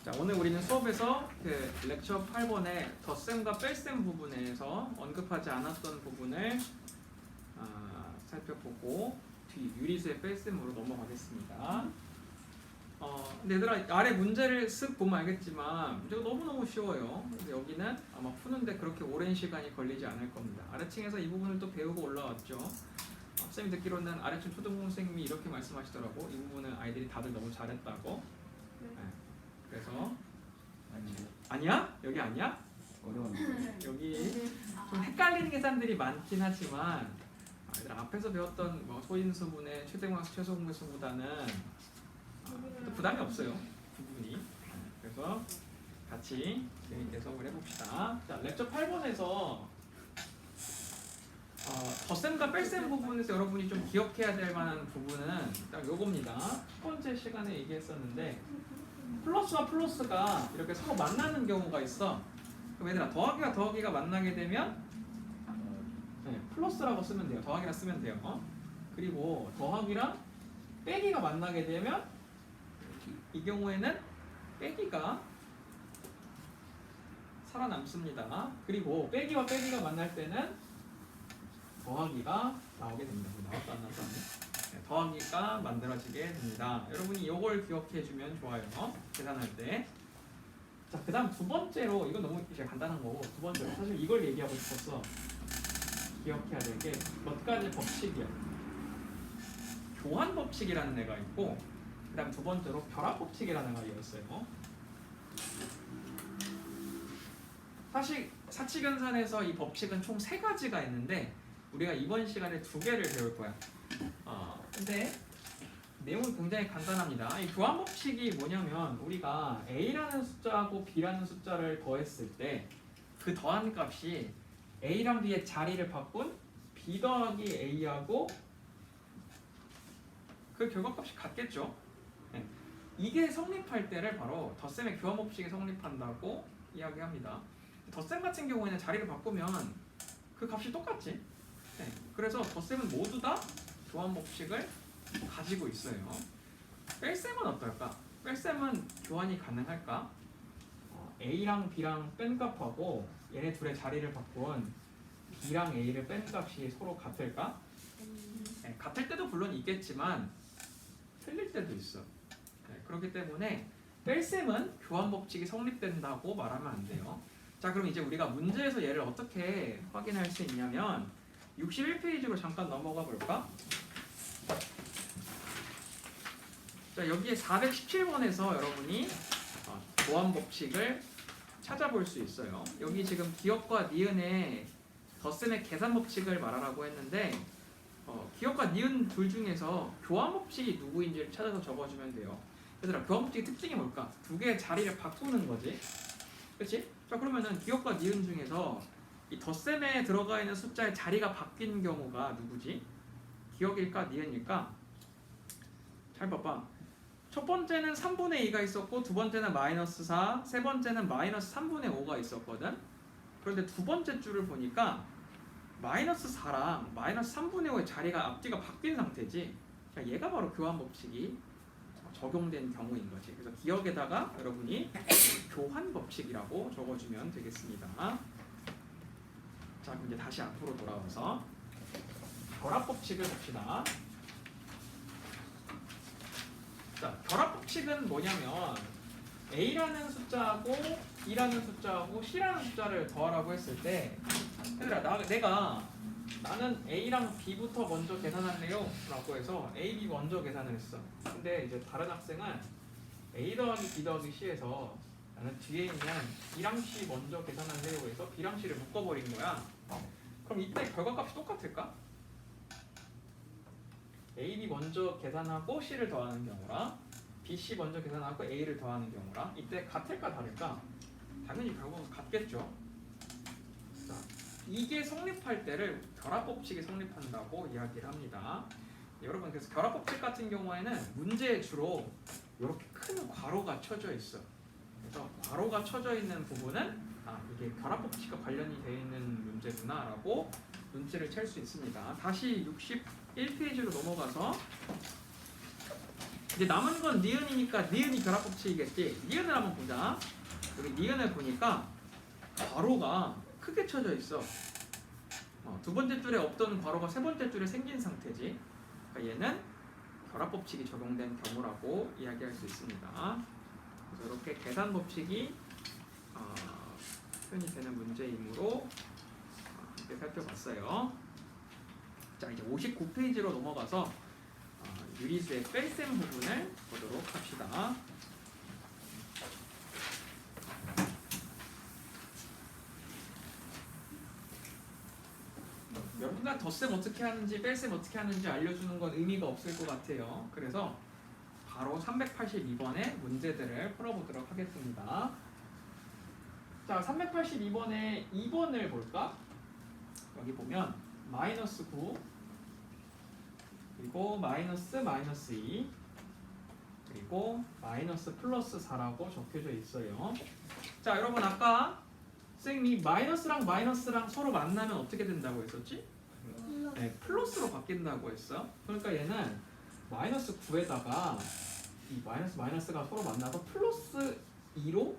자, 오늘 우리는 수업에서 그 렉처 8번의 덧셈과 뺄셈 부분에서 언급하지 않았던 부분을 살펴보고 뒤 유리수의 뺄셈으로 넘어가겠습니다. 근데 얘들아, 아래 문제를 쓱 보면 알겠지만 문제가 너무너무 쉬워요. 근데 여기는 아마 푸는데 그렇게 오랜 시간이 걸리지 않을 겁니다. 아래층에서 이 부분을 또 배우고 올라왔죠. 쌤이 듣기로는 아래층 초등부 선생님이 이렇게 말씀하시더라고. 이 부분은 아이들이 다들 너무 잘했다고. 네. 그래서 아니야? 여기 아니야? 어려운데. 여기 좀 헷갈리는 계산들이 많긴 하지만 아이들 앞에서 배웠던 뭐 소인수분의 최대공학수 최소공배수보다는 부담이 없어요. 부분이. 그래서 같이 재밌게 수업을 해봅시다. 자, 렉처 8번에서 덧셈과 뺄셈 부분에서 여러분이 좀 기억해야 될 만한 부분은 딱 요겁니다. 첫 번째 시간에 얘기했었는데 플러스와 플러스가 이렇게 서로 만나는 경우가 있어. 그럼 얘들아, 더하기와 더하기가 만나게 되면 플러스라고 쓰면 돼요. 더하기라 쓰면 돼요. 그리고 더하기랑 빼기가 만나게 되면 이 경우에는 빼기가 살아남습니다. 그리고 빼기와 빼기가 만날 때는 더하기가 나오게 됩니다. 나왔다 안 나왔다. 더하기가 만들어지게 됩니다. 여러분이 이걸 기억해 주면 좋아요. 계산할 때. 자, 그 다음 두 번째로, 이건 너무 이제 간단한 거고, 두 번째로 사실 이걸 얘기하고 싶었어. 기억해야 될 게 몇 가지 법칙이야. 교환 법칙이라는 애가 있고, 그 다음 두 번째로 결합 법칙이라는 애가 있어요. 사실 사칙연산에서 이 법칙은 총 3가지가 있는데 우리가 이번 시간에 2개를 배울 거야. 근데 내용이 굉장히 간단합니다. 이 교환 법칙이 뭐냐면 우리가 A라는 숫자하고 B라는 숫자를 더했을 때 그 더한 값이 A랑 B의 자리를 바꾼 B 더하기 A하고 그 결과값이 같겠죠. 네. 이게 성립할 때를 바로 덧셈의 교환 법칙이 성립한다고 이야기합니다. 덧셈 같은 경우에는 자리를 바꾸면 그 값이 똑같지. 네. 그래서 덧셈은 모두 다 교환 법칙을 가지고 있어요. 뺄셈은 어떨까? 뺄셈은 교환이 가능할까? A랑 B랑 뺀 값하고 얘네 둘의 자리를 바꾼 B랑 A를 뺀 값이 서로 같을까? 네, 같을 때도 물론 있겠지만 틀릴 때도 있어. 네, 그렇기 때문에 뺄셈은 교환 법칙이 성립된다고 말하면 안 돼요. 자, 그럼 이제 우리가 문제에서 얘를 어떻게 확인할 수 있냐면 61페이지로 잠깐 넘어가 볼까? 자, 여기에 417번에서 여러분이 교환 법칙을 찾아볼 수 있어요. 여기 지금 기억과 니은의 덧셈의 계산 법칙을 말하라고 했는데 기억과 니은 둘 중에서 교환 법칙이 누구인지를 찾아서 적어주면 돼요. 얘들아, 교환 법칙의 특징이 뭘까? 두 개의 자리를 바꾸는 거지. 그렇지? 자, 그러면은 기억과 니은 중에서 이 덧셈에 들어가 있는 숫자의 자리가 바뀐 경우가 누구지? 기억일까? 니은일까? 잘 봐봐. 첫 번째는 3분의 2가 있었고 두 번째는 마이너스 4, 세 번째는 마이너스 3분의 5가 있었거든. 그런데 두 번째 줄을 보니까 마이너스 4랑 마이너스 3분의 5의 자리가 앞뒤가 바뀐 상태지. 자, 얘가 바로 교환 법칙이 적용된 경우인 거지. 그래서 기억에다가 여러분이 교환 법칙이라고 적어주면 되겠습니다. 자, 그럼 이제 다시 앞으로 돌아와서 결합 법칙을 봅시다. 자, 결합 법칙은 뭐냐면 A라는 숫자하고 B라는 숫자하고 C라는 숫자를 더하라고 했을 때 얘들아, 나는 A랑 B부터 먼저 계산할래요 라고 해서 A, B 먼저 계산을 했어. 근데 이제 다른 학생은 A 더하기 B 더하기 C에서 나는 뒤에 있는 B랑 C 먼저 계산할래요 해서 B랑 C를 묶어버린 거야. 그럼 이때 결과값이 똑같을까? A, B 먼저 계산하고 C를 더하는 경우랑 B, C 먼저 계산하고 A를 더하는 경우랑 이때 같을까 다를까? 당연히 결과가 같겠죠. 자, 이게 성립할 때를 결합법칙이 성립한다고 이야기를 합니다. 여러분, 그래서 결합법칙 같은 경우에는 문제에 주로 이렇게 큰 괄호가 쳐져 있어. 그래서 괄호가 쳐져 있는 부분은 이게 결합법칙과 관련이 되어 있는 문제구나 라고 눈치를 챌 수 있습니다. 다시 61페이지로 넘어가서 이제 남은 건 니은이니까 니은이 결합법칙이겠지. 니은을 한번 보자. 여기 니은을 보니까 괄호가 크게 쳐져 있어. 두 번째 줄에 없던 괄호가 세 번째 줄에 생긴 상태지. 그러니까 얘는 결합법칙이 적용된 경우라고 이야기할 수 있습니다. 그래서 이렇게 계산법칙이 표현이 되는 문제이므로 이렇게 살펴봤어요. 자, 이제 59페이지로 넘어가서 유리수의 뺄셈 부분을 보도록 합시다. 여러분과 덧셈 어떻게 하는지 뺄셈 어떻게 하는지 알려주는 건 의미가 없을 것 같아요. 그래서 바로 382번의 문제들을 풀어보도록 하겠습니다. 자, 382번의 2번을 볼까? 여기 보면 마이너스 9 그리고 마이너스 2 그리고 마이너스 플러스 4라고 적혀져 있어요. 자, 여러분 아까 선생님이 마이너스랑 마이너스랑 서로 만나면 어떻게 된다고 했었지? 네, 플러스로 바뀐다고 했어. 그러니까 얘는 마이너스 9에다가 이 마이너스가 서로 만나서 플러스 2로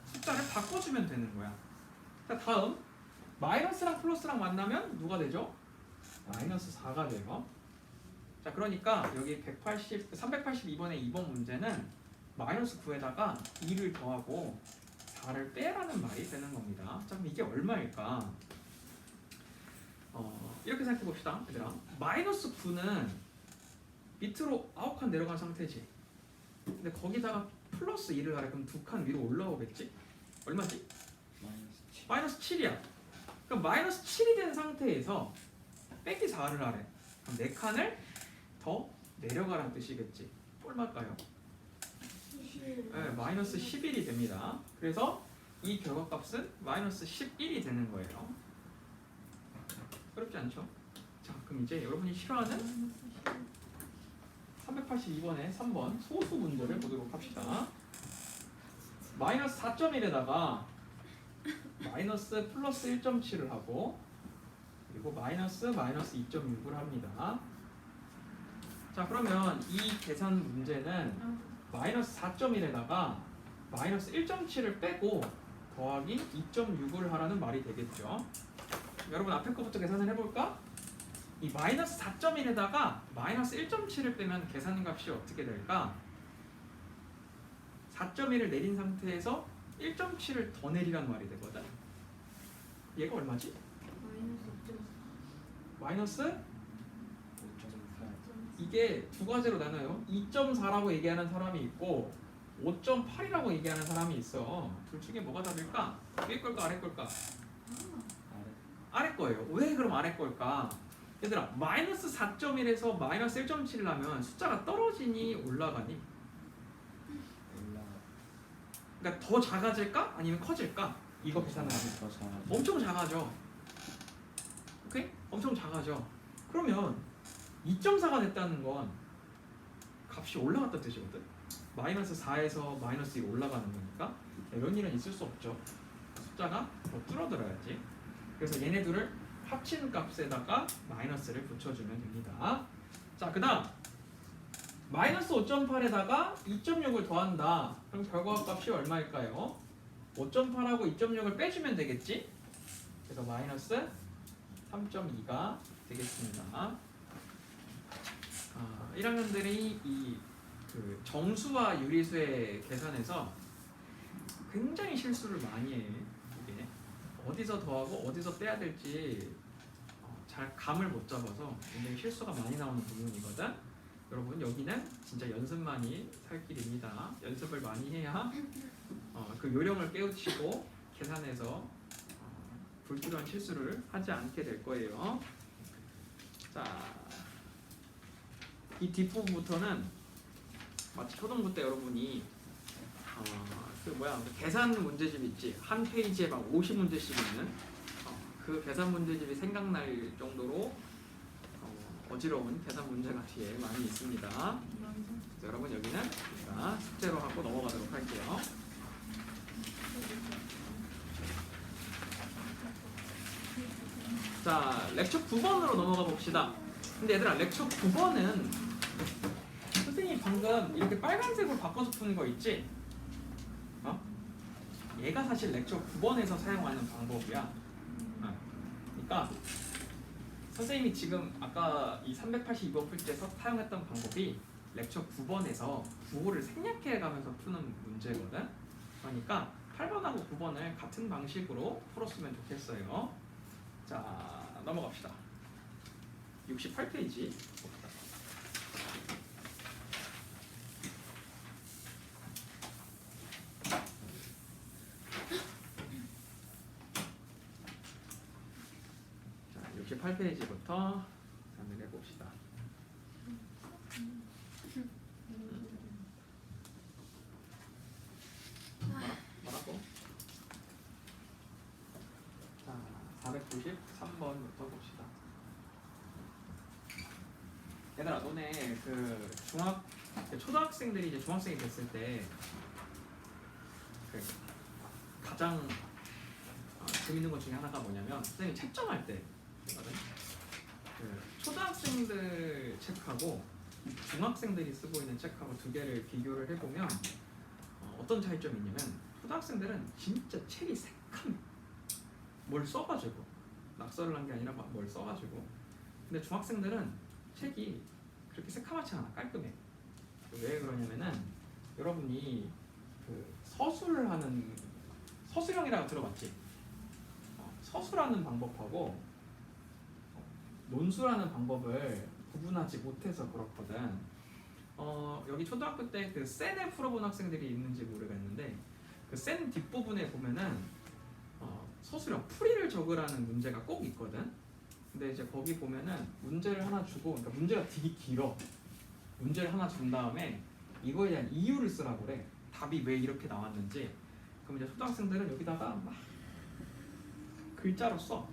숫자를 바꿔주면 되는 거야. 자, 다음 마이너스랑 플러스랑 만나면 누가 되죠? 마이너스 4가 돼요. 자, 그러니까 여기 382번의 2번 문제는 마이너스 9에다가 2를 더하고 4를 빼라는 말이 되는 겁니다. 자, 그럼 이게 얼마일까? 이렇게 생각해 봅시다. 얘들아, 마이너스 9는 밑으로 9칸 내려간 상태지. 근데 거기다가 플러스 2를 하래. 그럼 2칸 위로 올라오겠지? 얼마지? 마이너스 7이야. 그럼 마이너스 7이 된 상태에서 빼기 4를 하래. 그럼 4칸을 더 내려가라는 뜻이겠지. 얼마일까요? 네, 마이너스 11이 됩니다. 그래서 이 결과값은 마이너스 11이 되는 거예요. 어렵지 않죠? 자, 그럼 이제 여러분이 싫어하는 382번의 3번 소수 문제를 보도록 합시다. 마이너스 4.1에다가 마이너스 플러스 1.7을 하고 그리고 마이너스 2.6을 합니다. 자, 그러면 이 계산 문제는 마이너스 4.1에다가 마이너스 1.7을 빼고 더하기 2.6을 하라는 말이 되겠죠. 여러분 앞에 거부터 계산을 해볼까? 이 마이너스 4.1에다가 마이너스 1.7을 빼면 계산값이 어떻게 될까? 4.1을 내린 상태에서 1.7을 더 내리란 말이 되거든. 얘가 얼마지? 마이너스 이게 두 가지로 나눠요. 2.4라고 얘기하는 사람이 있고 5.8이라고 얘기하는 사람이 있어. 둘 중에 뭐가 답일까? 위에 걸까 아래 걸까? 아래 거예요. 왜 그럼 아래 걸까? 얘들아, 마이너스 4.1에서 마이너스 1.7을 하면 숫자가 떨어지니 올라가니? 그러니까 더 작아질까? 아니면 커질까? 이거 계산을 하면 엄청 작아져. 오케이? 엄청 작아져. 그러면 2.4가 됐다는 건 값이 올라갔다는 뜻이거든. 마이너스 4에서 마이너스 2로 올라가는 거니까 이런 일은 있을 수 없죠. 숫자가 더 줄어들어야지. 그래서 얘네들을 합친 값에다가 마이너스를 붙여주면 됩니다. 자, 그 다음 마이너스 5.8에다가 2.6을 더한다. 그럼 결과값이 얼마일까요? 5.8하고 2.6을 빼주면 되겠지? 그래서 마이너스 3.2가 되겠습니다. 1학년들이 그 정수와 유리수의 계산에서 굉장히 실수를 많이 해. 이게 어디서 더하고 어디서 빼야 될지 잘 감을 못 잡아서 굉장히 실수가 많이 나오는 부분이거든. 여러분 여기는 진짜 연습만이 살 길입니다. 연습을 많이 해야 그 요령을 깨우치고 계산에서 불필요한 실수를 하지 않게 될 거예요. 자, 이 뒷부분부터는 마치 초등부 때 여러분이 그 계산 문제집 있지, 한 페이지에 막 50문제씩 있는 그 계산 문제집이 생각날 정도로 어지러운 계산 문제가 뒤에 많이 있습니다. 그래서 여러분 여기는 제가 숙제로 하고 넘어가도록 할게요. 자, 렉처 9번으로 넘어가 봅시다. 근데 얘들아, 렉처 9번은 선생님이 방금 이렇게 빨간색으로 바꿔서 푸는 거 있지? 어? 얘가 사실 렉처 9번에서 사용하는 방법이야. 그러니까 선생님이 지금 아까 이 382번 풀 때 사용했던 방법이 렉처 9번에서 구호를 생략해 가면서 푸는 문제거든. 그러니까 8번하고 9번을 같은 방식으로 풀었으면 좋겠어요. 자, 넘어갑시다. 68페이지 봅시다. 자, 68페이지부터 한번 해봅시다. 뭐라고? 자, 493번부터 봅시다. 얘들아, 너네 그 초등학생들이 이제 중학생이 됐을 때 그 가장 재밌는 것 중에 하나가 뭐냐면 선생님이 채점할 때 그 초등학생들 책하고 중학생들이 쓰고 있는 책하고 두 개를 비교를 해보면 어떤 차이점이 있냐면 초등학생들은 진짜 책이 새카매. 뭘 써가지고 낙서를 한 게 아니라 뭘 써가지고. 근데 중학생들은 책이 그렇게 새카맣지 않아. 깔끔해. 왜 그러냐면은 여러분이 그 서술을 하는 서술형이라고 들어봤지? 서술하는 방법하고 논술하는 방법을 구분하지 못해서 그렇거든. 여기 초등학교 때 그 센을 풀어본 학생들이 있는지 모르겠는데 그 센 뒷부분에 보면은 서술형 풀이를 적으라는 문제가 꼭 있거든. 근데 이제 거기 보면은 문제를 하나 주고, 그러니까 문제가 되게 길어. 문제를 하나 준 다음에 이거에 대한 이유를 쓰라고 그래. 답이 왜 이렇게 나왔는지. 그럼 이제 초등학생들은 여기다가 막 글자로 써.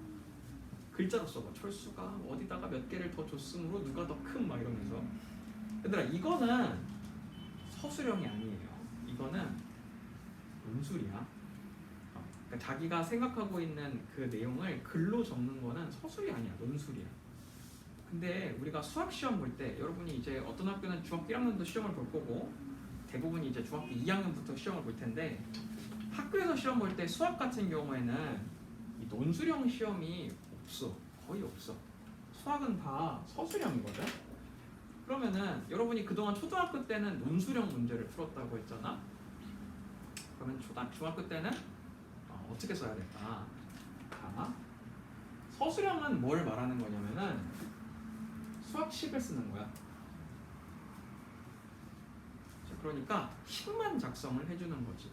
뭐 철수가 어디다가 몇 개를 더 줬으므로 누가 더 큰 막 이러면서. 얘들아, 이거는 서술형이 아니에요. 이거는 논술이야. 그러니까 자기가 생각하고 있는 그 내용을 글로 적는 거는 서술이 아니야. 논술이야. 근데 우리가 수학 시험 볼 때 여러분이 이제 어떤 학교는 중학교 1학년도 시험을 볼 거고 대부분이 이제 중학교 2학년부터 시험을 볼 텐데 학교에서 시험 볼 때 수학 같은 경우에는 이 논술형 시험이 없어. 거의 없어. 수학은 다 서술형이거든. 그러면은 여러분이 그동안 초등학교 때는 논술형 문제를 풀었다고 했잖아. 그러면 중학교 때는 어떻게 써야 될까? 자, 서술형은 뭘 말하는 거냐면은 수학식을 쓰는 거야. 자, 그러니까 식만 작성을 해주는 거지.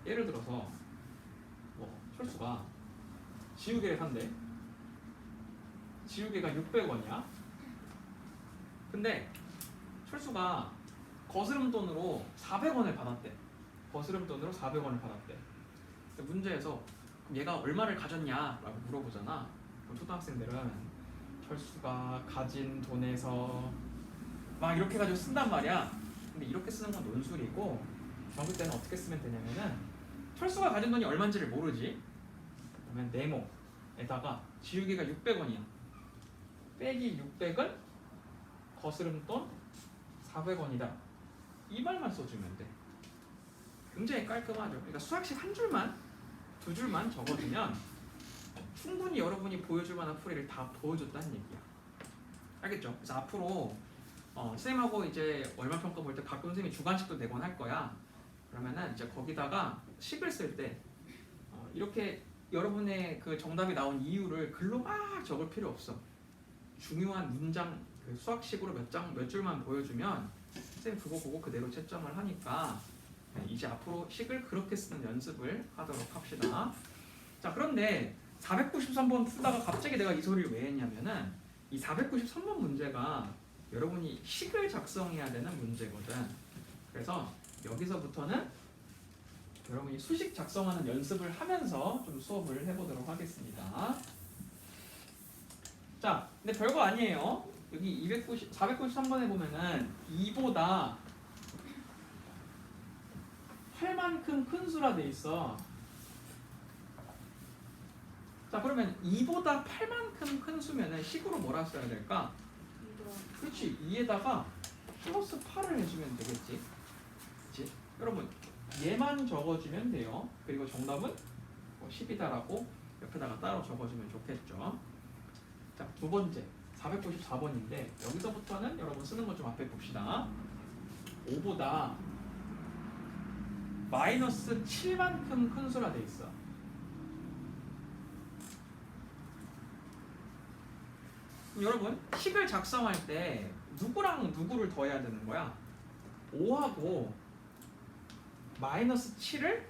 예를 들어서 철수가 지우개를 산대. 지우개가 600원이야. 근데 철수가 거스름돈으로 400원을 받았대. 거스름돈으로 400원을 받았대. 문제에서 그럼 얘가 얼마를 가졌냐라고 물어보잖아. 그럼 초등학생들은 철수가 가진 돈에서 막 이렇게 해가지고 쓴단 말이야. 근데 이렇게 쓰는 건 논술이고 중학교 때는 어떻게 쓰면 되냐면은 철수가 가진 돈이 얼마인지를 모르지. 그러면 네모에다가 지우개가 600원이야. 빼기 600은 거스름돈 400원이다. 이 말만 써주면 돼. 굉장히 깔끔하죠. 그러니까 수학식 한 줄만, 두 줄만 적어주면 충분히 여러분이 보여줄 만한 풀이를 다 보여줬다는 얘기야. 알겠죠? 그래서 앞으로 선생님하고 이제 얼마 평가 볼 때 가끔 선생님이 주관식도 내곤 할 거야. 그러면은 이제 거기다가 식을 쓸 때 이렇게 여러분의 그 정답이 나온 이유를 글로 막 적을 필요 없어. 중요한 문장 그 수학식으로 몇 줄만 보여주면 선생님 그거 보고 그대로 채점을 하니까 이제 앞으로 식을 그렇게 쓰는 연습을 하도록 합시다. 자, 그런데 493번 풀다가 갑자기 내가 이 소리를 왜 했냐면은 이 493번 문제가 여러분이 식을 작성해야 되는 문제거든. 그래서 여기서부터는 여러분이 수식 작성하는 연습을 하면서 좀 수업을 해보도록 하겠습니다. 자, 근데 별거 아니에요. 여기 493번에 보면은 2보다 8만큼 큰 수라 돼 있어. 자, 그러면 2보다 8만큼 큰 수면은 식으로 뭐라 써야 될까? 그렇지. 2에다가 플러스 8을 해주면 되겠지. 그치? 여러분 얘만 적어주면 돼요. 그리고 정답은 10이다라고 옆에다가 따로 적어주면 좋겠죠. 자, 두 번째 494번인데 여기서부터는 여러분 쓰는 거 좀 앞에 봅시다. 5보다 마이너스 7만큼 큰 수라 돼 있어. 여러분 식을 작성할 때 누구랑 누구를 더해야 되는 거야? 5하고 마이너스 7을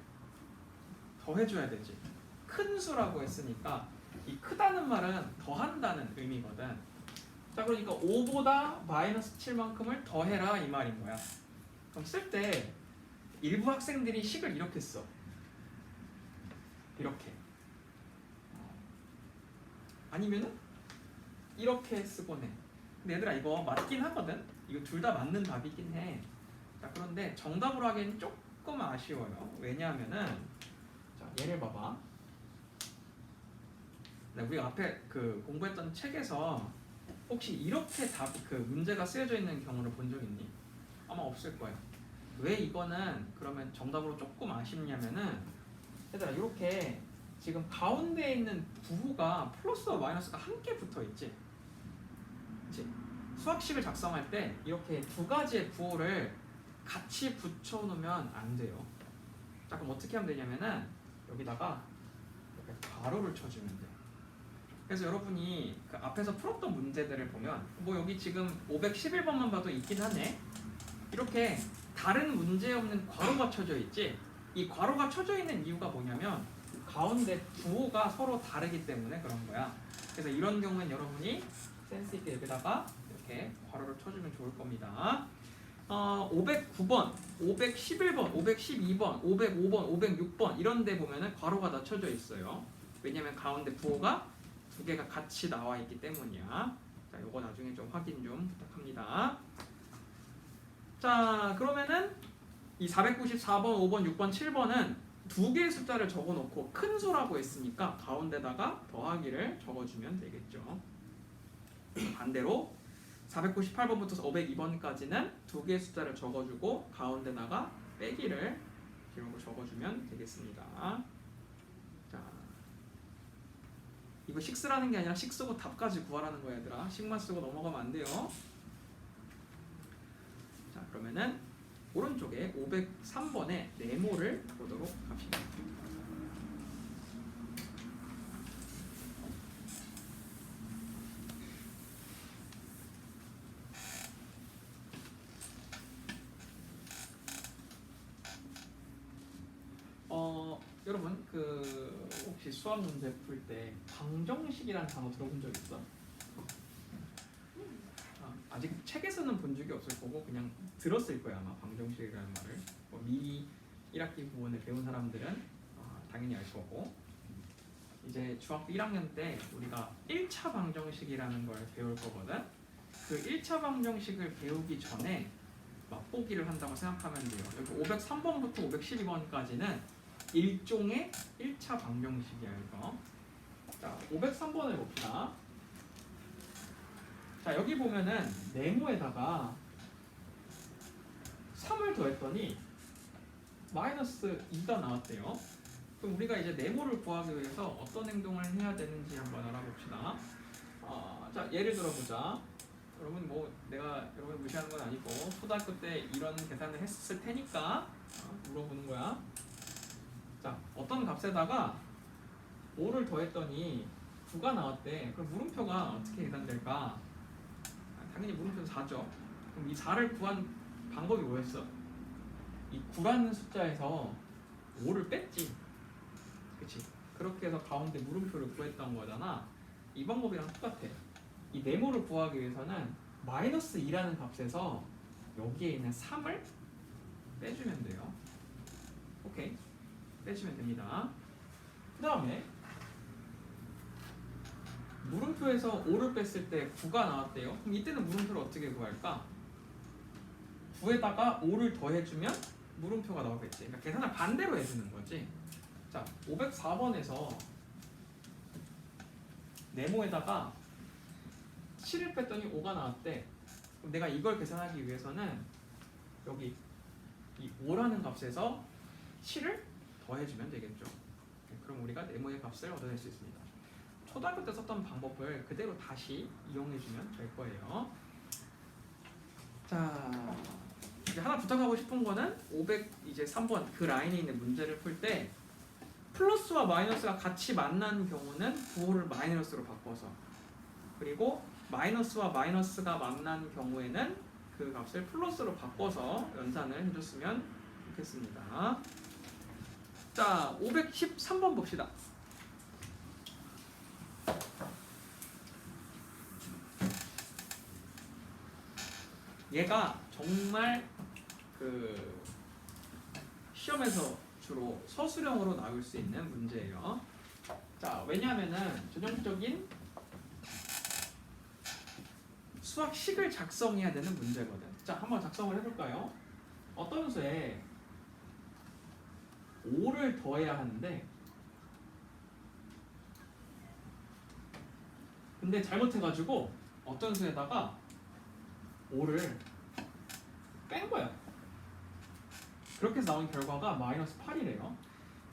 더해줘야 되지. 큰 수라고 했으니까 이 크다는 말은 더한다는 의미거든. 자, 그러니까 5보다 마이너스 7만큼을 더해라 이 말인 거야. 그럼 쓸 때 일부 학생들이 식을 이렇게 써. 이렇게. 아니면은 이렇게 쓰곤 해. 근데 얘들아 이거 맞긴 하거든. 이거 둘 다 맞는 답이긴 해. 자, 그런데 정답으로 하기엔 조금 아쉬워요. 왜냐하면은 자, 얘를 봐봐. 네, 우리가 앞에 그 공부했던 책에서 혹시 이렇게 답 그 문제가 쓰여져 있는 경우를 본 적 있니? 아마 없을 거예요. 왜 이거는 그러면 정답으로 조금 아쉽냐면은 얘들아 이렇게 지금 가운데에 있는 부호가 플러스와 마이너스가 함께 붙어 있지. 그치? 수학식을 작성할 때 이렇게 두 가지의 부호를 같이 붙여 놓으면 안 돼요. 자, 그럼 어떻게 하면 되냐면은 여기다가 이렇게 가로를 쳐주면 돼. 그래서 여러분이 그 앞에서 풀었던 문제들을 보면 뭐 여기 지금 511번만 봐도 있긴 하네. 이렇게 다른 문제 없는 괄호가 쳐져 있지. 이 괄호가 쳐져 있는 이유가 뭐냐면 가운데 부호가 서로 다르기 때문에 그런 거야. 그래서 이런 경우는 여러분이 센스 있게 여기다가 이렇게 괄호를 쳐주면 좋을 겁니다. 509번, 511번, 512번, 505번, 506번 이런 데 보면은 괄호가 다 쳐져 있어요. 왜냐면 가운데 부호가 두 개가 같이 나와 있기 때문이야. 자, 요거 나중에 좀 확인 좀 부탁합니다. 자, 그러면은 이 494번, 5번, 6번, 7번은 두 개의 숫자를 적어놓고 큰 수라고 했으니까 가운데다가 더하기를 적어주면 되겠죠. 반대로 498번부터 502번까지는 두 개의 숫자를 적어주고 가운데다가 빼기를 기록을 적어주면 되겠습니다. 자, 이거 식 쓰라는 게 아니라 식 쓰고 답까지 구하라는 거야 얘들아. 식만 쓰고 넘어가면 안 돼요. 자, 그러면은 오른쪽에 503번의 네모를 보도록 합시다. 여러분 그 혹시 수학 문제 풀 때 방정식이라는 단어 들어본 적 있어? 아직 책에서는 본 적이 없을 거고 그냥 들었을 거야 아마 방정식이라는 말을. 뭐 미리 1학기 부분을 배운 사람들은 당연히 알 거고 이제 중학교 1학년 때 우리가 1차 방정식이라는 걸 배울 거거든. 그 1차 방정식을 배우기 전에 맛보기를 한다고 생각하면 돼요. 여기 503번부터 512번까지는 일종의 1차 방정식이야 이거. 자, 503번을 봅시다. 자, 여기 보면은 네모에다가 3을 더했더니 마이너스 2가 나왔대요. 그럼 우리가 이제 네모를 구하기 위해서 어떤 행동을 해야 되는지 한번 알아봅시다. 자, 예를 들어보자. 여러분 뭐 내가 여러분 무시하는 건 아니고 초등학교 때 이런 계산을 했을 테니까 물어보는 거야. 자, 어떤 값에다가 5를 더했더니 9가 나왔대. 그럼 물음표가 어떻게 계산될까? 당연히 물음표는 4죠. 그럼 이 4를 구한 방법이 뭐였어? 이 9라는 숫자에서 5를 뺐지. 그치? 그렇게 해서 가운데 물음표를 구했던 거잖아. 이 방법이랑 똑같아. 이 네모를 구하기 위해서는 마이너스 2라는 값에서 여기에 있는 3을 빼주면 돼요. 오케이. 빼주면 됩니다. 그 다음에 물음표에서 5를 뺐을 때 9가 나왔대요. 그럼 이때는 물음표를 어떻게 구할까? 9에다가 5를 더해주면 물음표가 나오겠지. 그러니까 계산을 반대로 해주는 거지. 자, 504번에서 네모에다가 7을 뺐더니 5가 나왔대. 그럼 내가 이걸 계산하기 위해서는 여기 이 5라는 값에서 7을 더해주면 되겠죠. 네, 그럼 우리가 네모의 값을 얻어낼 수 있습니다. 초등학교 때 썼던 방법을 그대로 다시 이용해주면 될 거예요. 자, 이제 하나 부탁하고 싶은 거는 503번 그 라인에 있는 문제를 풀 때 플러스와 마이너스가 같이 만난 경우는 부호를 마이너스로 바꿔서, 그리고 마이너스와 마이너스가 만난 경우에는 그 값을 플러스로 바꿔서 연산을 해줬으면 좋겠습니다. 자, 513번 봅시다. 얘가 정말 그 시험에서 주로 서술형으로 나올 수 있는 문제예요. 자, 왜냐하면은 전형적인 수학식을 작성해야 되는 문제거든. 자, 한번 작성을 해볼까요? 어떤 수에 5를 더해야 하는데, 근데 잘못해가지고 어떤 수에다가 5를 뺀 거야. 그렇게 해서 나온 결과가 마이너스 8이래요.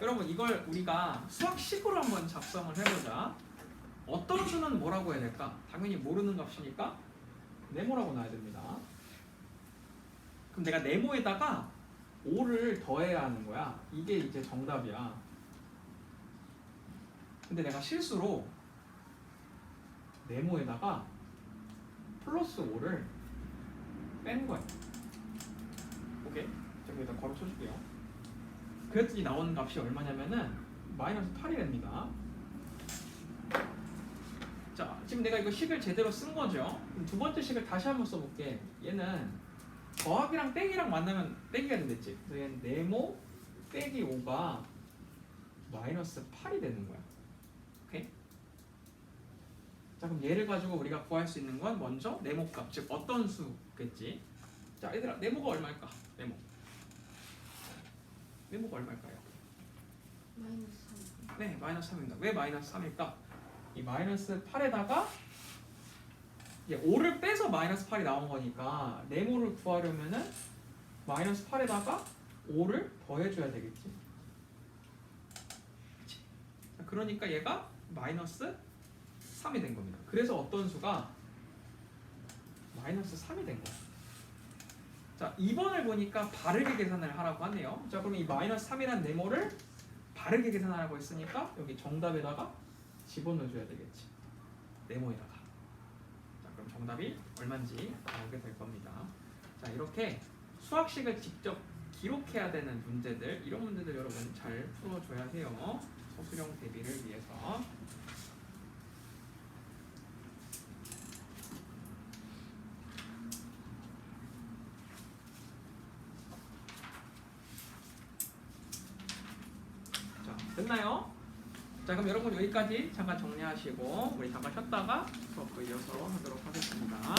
여러분, 이걸 우리가 수학식으로 한번 작성을 해보자. 어떤 수는 뭐라고 해야 될까? 당연히 모르는 값이니까 네모라고 놔야 됩니다. 그럼 내가 네모에다가 5를 더해야 하는 거야. 이게 이제 정답이야. 근데 내가 실수로 네모에다가 플러스 5를 뺀 거야. 오케이? 제가 여기다 괄호 쳐줄게요. 그랬더니 나오는 값이 얼마냐면은 마이너스 8이랍니다. 자, 지금 내가 이거 식을 제대로 쓴 거죠. 그럼 두 번째 식을 다시 한번 써볼게. 얘는 더하기랑 빼기랑 만나면 빼기가 된댔지. 그래서 얘는 네모 빼기 5가 마이너스 8이 되는 거야. 오케이? 자, 그럼 얘를 가지고 우리가 구할 수 있는 건 먼저 네모 값, 즉 어떤 수겠지. 자, 얘들아, 네모가 얼마일까? 네모가 얼마일까요? 마이너스 3. 네, 마이너스 3입니다. 왜 마이너스 3일까? 이 마이너스 8에다가 이제 5를 빼서 마이너스 8이 나온 거니까 네모를 구하려면은 마이너스 8에다가 5를 더해줘야 되겠지. 그치? 그러니까 얘가 마이너스 3이 된 겁니다. 그래서 어떤 수가 마이너스 3이 된 거야. 자, 2번을 보니까 바르게 계산을 하라고 하네요. 자, 그럼 이 마이너스 3이라는 네모를 바르게 계산하라고 했으니까 여기 정답에다가 집어넣어줘야 되겠지. 네모에다가. 자, 그럼 정답이 얼마인지 나오게 될 겁니다. 자, 이렇게 수학식을 직접 기록해야 되는 문제들, 이런 문제들 여러분 잘 풀어줘야 해요. 서술형 대비를 위해서. 자, 됐나요? 자, 그럼 여러분 여기까지 잠깐 정리하시고 우리 잠깐 쉬었다가 수업도 이어서 하도록 하겠습니다.